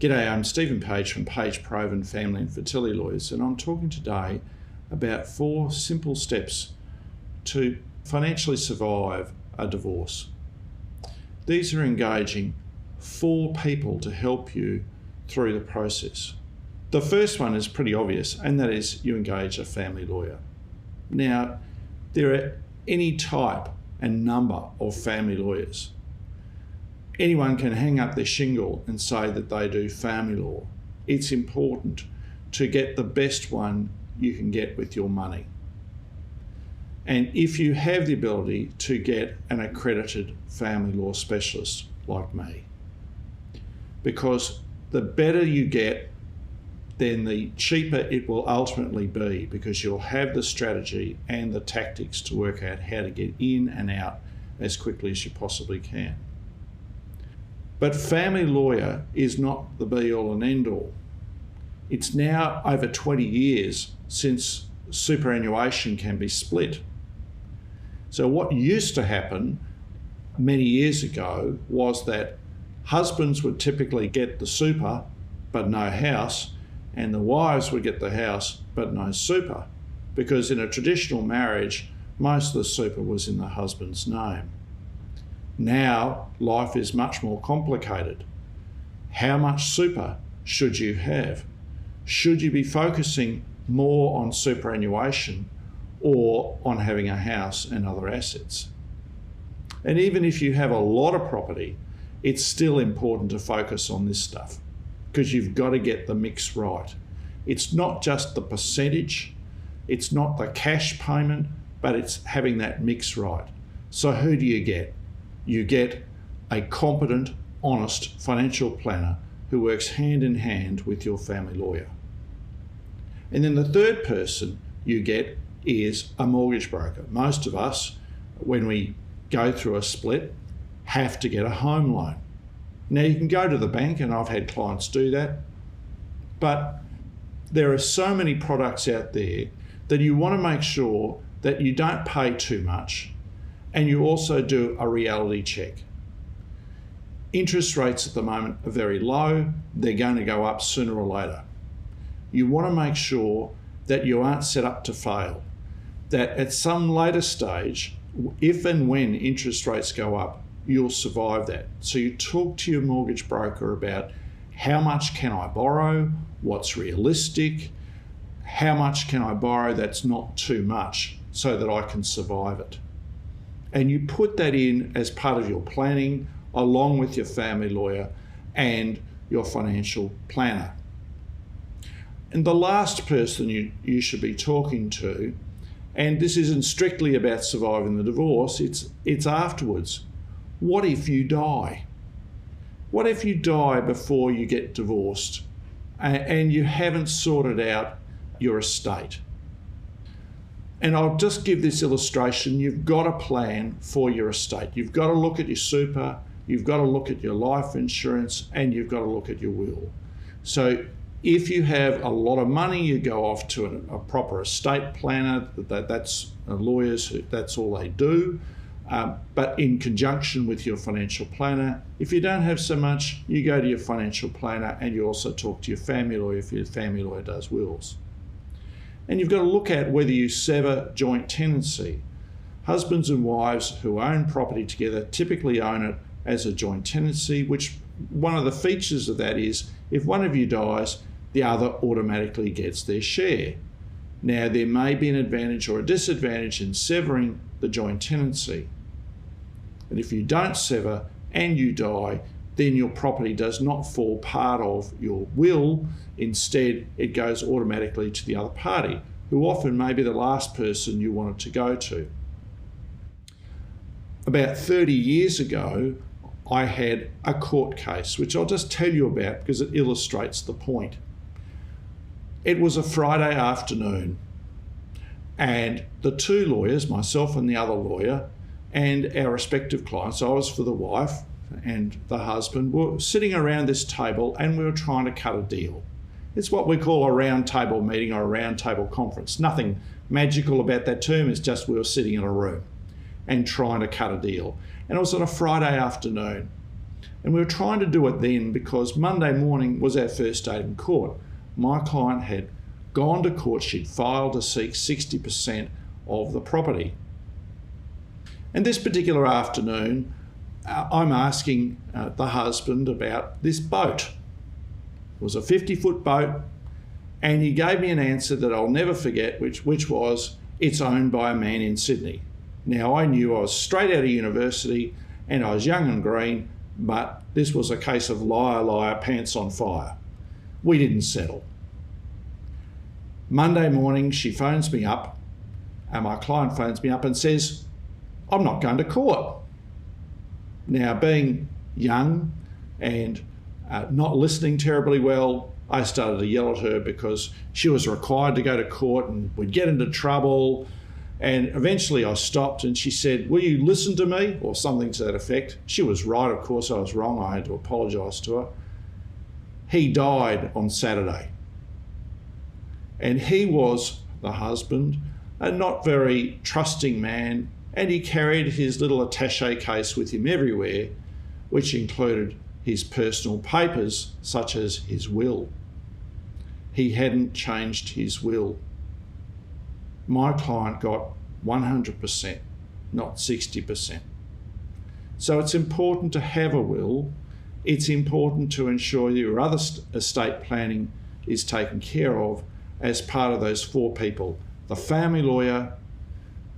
G'day, I'm Stephen Page from Page Provan Family and Fertility Lawyers, and I'm talking today about 4 simple steps to financially survive a divorce. These are engaging 4 people to help you through the process. The first one is pretty obvious, and that is you engage a family lawyer. Now, there are any type and number of family lawyers. Anyone can hang up their shingle and say that they do family law. It's important to get the best one you can get with your money. And if you have the ability to get an accredited family law specialist like me, because the better you get, then the cheaper it will ultimately be, because you'll have the strategy and the tactics to work out how to get in and out as quickly as you possibly can. But family lawyer is not the be-all and end-all. It's now over 20 years since superannuation can be split. So what used to happen many years ago was that husbands would typically get the super but no house, and the wives would get the house but no super, because in a traditional marriage, most of the super was in the husband's name. Now, life is much more complicated. How much super should you have? Should you be focusing more on superannuation or on having a house and other assets? And even if you have a lot of property, it's still important to focus on this stuff, because you've got to get the mix right. It's not just the percentage, it's not the cash payment, but it's having that mix right. So who do you get? You get a competent, honest financial planner who works hand in hand with your family lawyer. And then the third person you get is a mortgage broker. Most of us, when we go through a split, have to get a home loan. Now, you can go to the bank, and I've had clients do that, but there are so many products out there that you want to make sure that you don't pay too much, and you also do a reality check. Interest rates at the moment are very low. They're going to go up sooner or later. You want to make sure that you aren't set up to fail, that at some later stage, if and when interest rates go up, you'll survive that. So you talk to your mortgage broker about how much can I borrow, what's realistic, how much can I borrow that's not too much so that I can survive it. And you put that in as part of your planning, along with your family lawyer and your financial planner. And the last person you should be talking to, and this isn't strictly about surviving the divorce, it's afterwards. What if you die? What if you die before you get divorced and you haven't sorted out your estate? And I'll just give this illustration. You've got a plan for your estate. You've got to look at your super, you've got to look at your life insurance, and you've got to look at your will. So if you have a lot of money, you go off to a proper estate planner. That's lawyers, that's all they do. But in conjunction with your financial planner. If you don't have so much, you go to your financial planner, and you also talk to your family lawyer if your family lawyer does wills. And you've got to look at whether you sever joint tenancy. Husbands and wives who own property together typically own it as a joint tenancy, which one of the features of that is if one of you dies, the other automatically gets their share. Now, there may be an advantage or a disadvantage in severing the joint tenancy. And if you don't sever and you die, then your property does not fall part of your will. Instead, it goes automatically to the other party, who often may be the last person you want it to go to. About 30 years ago, I had a court case, which I'll just tell you about because it illustrates the point. It was a Friday afternoon, and the 2 lawyers, myself and the other lawyer, and our respective clients, I was for the wife and the husband, were sitting around this table, and we were trying to cut a deal. It's what we call a round table meeting or a round table conference. Nothing magical about that term, it's just we were sitting in a room and trying to cut a deal. And it was on a Friday afternoon. And we were trying to do it then because Monday morning was our first day in court. My client had gone to court, she'd filed to seek 60% of the property. And this particular afternoon, I'm asking the husband about this boat. It was a 50-foot boat, and he gave me an answer that I'll never forget, which was, it's owned by a man in Sydney. Now, I knew I was straight out of university and I was young and green, but this was a case of liar, liar, pants on fire. We didn't settle. Monday morning, she phones me up, and my client phones me up and says, I'm not going to court. Now, being young and not listening terribly well, I started to yell at her because she was required to go to court and we'd get into trouble. And eventually I stopped and she said, will you listen to me? Or something to that effect. She was right, of course, I was wrong. I had to apologise to her. He died on Saturday. And he was, the husband, a not very trusting man, and he carried his little attaché case with him everywhere, which included his personal papers, such as his will. He hadn't changed his will. My client got 100%, not 60%. So it's important to have a will. It's important to ensure your other estate planning is taken care of as part of those four people: the family lawyer,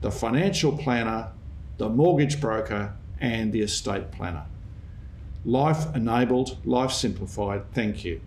the financial planner, the mortgage broker, and the estate planner. Life enabled, life simplified. Thank you.